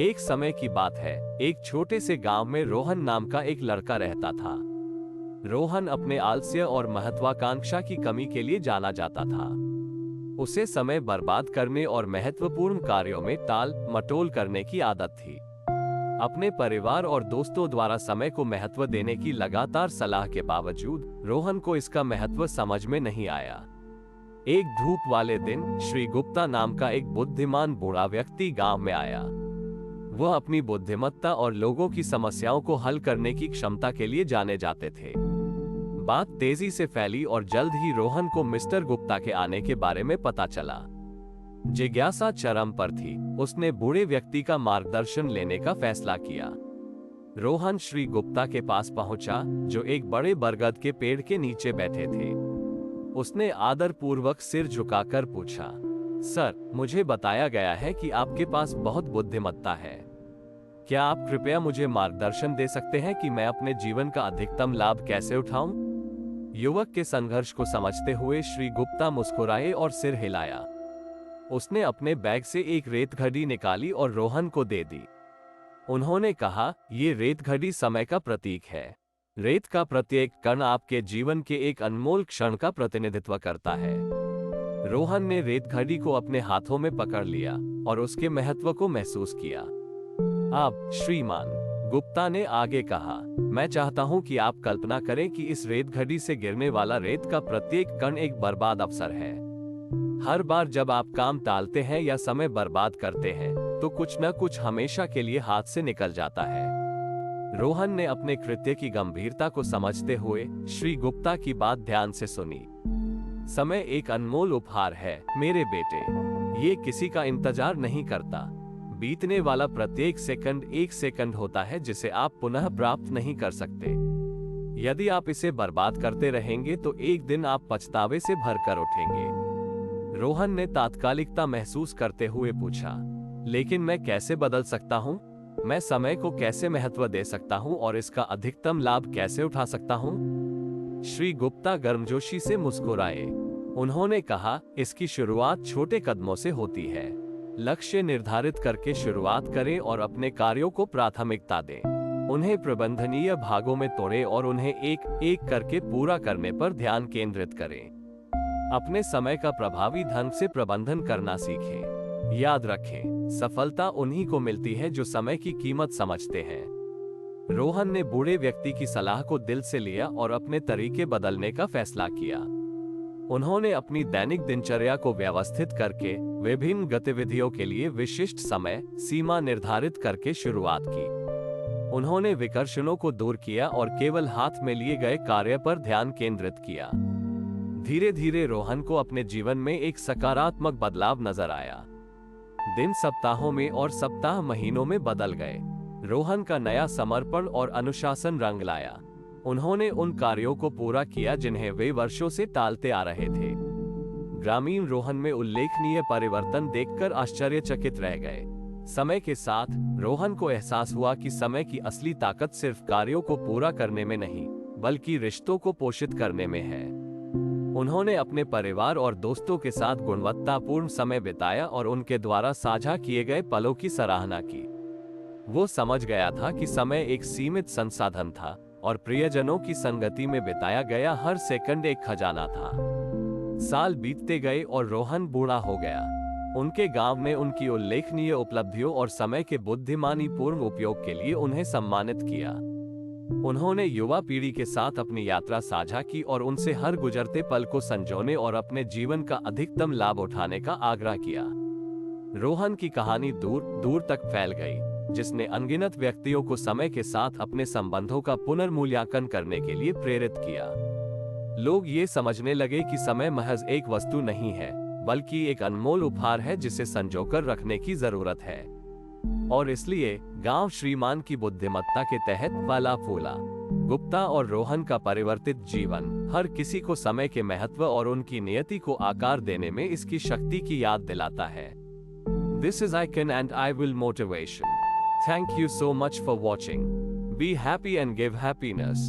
एक समय की बात है, एक छोटे से गांव में रोहन नाम का एक लड़का रहता था। रोहन अपने आलस्य और महत्वाकांक्षा की कमी के लिए जाना जाता था। उसे समय बर्बाद करने और महत्वपूर्ण कार्यों में टाल मटोल करने की आदत थी। अपने परिवार और दोस्तों द्वारा समय को महत्व देने की लगातार सलाह के बावजूद रोहन को इसका महत्व समझ में नहीं आया। एक धूप वाले दिन श्री गुप्ता नाम का एक बुद्धिमान बूढ़ा व्यक्ति गांव में आया। वह अपनी बुद्धिमत्ता और लोगों की समस्याओं को हल करने की क्षमता के लिए जाने जाते थे। बात तेजी से फैली और जल्द ही रोहन को मिस्टर गुप्ता के आने के बारे में पता चला। जिज्ञासा चरम पर थी। उसने बूढ़े व्यक्ति का मार्गदर्शन लेने का फैसला किया। रोहन श्री गुप्ता के पास पहुंचा, जो एक बड़े बरगद के पेड़ के नीचे बैठे थे। उसने आदरपूर्वक सिर झुकाकर पूछा, सर, मुझे बताया गया है कि आपके पास बहुत बुद्धिमत्ता है। क्या आप कृपया मुझे मार्गदर्शन दे सकते हैं कि मैं अपने जीवन का अधिकतम लाभ कैसे उठाऊं? युवक के संघर्ष को समझते हुए श्री गुप्ता मुस्कुराए और सिर हिलाया। उसने अपने बैग से एक रेत घड़ी निकाली और रोहन को दे दी। उन्होंने कहा, ये रेत घड़ी समय का प्रतीक है। रेत का प्रत्येक कण आपके जीवन के एक अनमोल क्षण का प्रतिनिधित्व करता है। रोहन ने रेत घड़ी को अपने हाथों में पकड़ लिया और उसके महत्व को महसूस किया। अब श्रीमान गुप्ता ने आगे कहा, मैं चाहता हूं कि आप कल्पना करें कि इस रेत घड़ी से गिरने वाला रेत का प्रत्येक कण एक बर्बाद अवसर है। हर बार जब आप काम टालते हैं या समय बर्बाद करते हैं, तो कुछ न कुछ हमेशा के लिए हाथ से निकल जाता है। रोहन ने अपने कृत्य की गंभीरता को समझते हुए श्री गुप्ता की बात ध्यान से सुनी। समय एक अनमोल उपहार है मेरे बेटे। ये किसी का इंतजार नहीं करता। बीतने वाला प्रत्येक सेकंड एक सेकंड होता है जिसे आप पुनः प्राप्त नहीं कर सकते। यदि आप इसे बर्बाद करते रहेंगे तो एक दिन आप पछतावे से भरकर उठेंगे। रोहन ने तात्कालिकता महसूस करते हुए पूछा, लेकिन मैं कैसे बदल सकता हूँ? मैं समय को कैसे महत्व दे सकता हूँ और इसका अधिकतम लाभ कैसे उठा सकता हूँ? श्री गुप्ता गर्मजोशी से मुस्कुराए। उन्होंने कहा, इसकी शुरुआत छोटे कदमों से होती है। लक्ष्य निर्धारित करके शुरुआत करें और अपने कार्यों को प्राथमिकता दें। उन्हें प्रबंधनीय भागों में तोड़ें और उन्हें एक एक करके पूरा करने पर ध्यान केंद्रित करें। अपने समय का प्रभावी ढंग से प्रबंधन करना सीखें। याद रखें, सफलता उन्हीं को मिलती है जो समय की कीमत समझते हैं। रोहन ने बूढ़े व्यक्ति की सलाह को दिल से लिया और अपने तरीके बदलने का फैसला किया। उन्होंने अपनी दैनिक दिनचर्या को व्यवस्थित करके विभिन्न गतिविधियों के लिए विशिष्ट समय सीमा निर्धारित करके शुरुआत की। उन्होंने विकर्षणों को दूर किया और केवल हाथ में लिए गए कार्य पर ध्यान केंद्रित किया। धीरे धीरे रोहन को अपने जीवन में एक सकारात्मक बदलाव नजर आया। दिन सप्ताहों में और सप्ताह महीनों में बदल गए। रोहन का नया समर्पण और अनुशासन रंग लाया। उन्होंने उन कार्यों को पूरा किया जिन्हें वे वर्षों से टालते आ रहे थे। ग्रामीण रोहन में उल्लेखनीय परिवर्तन देखकर आश्चर्यचकित रह गए। समय के साथ रोहन को एहसास हुआ कि समय की असली ताकत सिर्फ कार्यों को पूरा करने में नहीं, बल्कि रिश्तों को पोषित करने में है। उन्होंने अपने परिवार और दोस्तों के साथ गुणवत्तापूर्ण समय बिताया और उनके द्वारा साझा किए गए पलों की सराहना की। वो समझ गया था कि समय एक सीमित संसाधन था और प्रियजनों की संगति में बिताया गया हर सेकंड एक खजाना था। साल बीतते गए और रोहन बूढ़ा हो गया। उनके गांव ने उनकी उल्लेखनीय उपलब्धियों और समय के बुद्धिमानी पूर्ण उपयोग के लिए उन्हें सम्मानित किया। उन्होंने युवा पीढ़ी के साथ अपनी यात्रा साझा की और उनसे हर गुजरते पल को संजोने और अपने जीवन का अधिकतम लाभ उठाने का आग्रह किया। रोहन की कहानी दूर दूर तक फैल गई, जिसने अनगिनत व्यक्तियों को समय के साथ अपने संबंधों का पुनर्मूल्यांकन करने के लिए प्रेरित किया। लोग ये समझने लगे कि समय महज एक वस्तु नहीं है, बल्कि एक अनमोल उपहार है जिसे संजोकर रखने की जरूरत है। और इसलिए गांव श्रीमान की बुद्धिमत्ता के तहत फला फूला। गुप्ता और रोहन का परिवर्तित जीवन हर किसी को समय के महत्व और उनकी नियति को आकार देने में इसकी शक्ति की याद दिलाता है। This is Icon and I will motivation. Thank you so much for watching. Be happy and give happiness.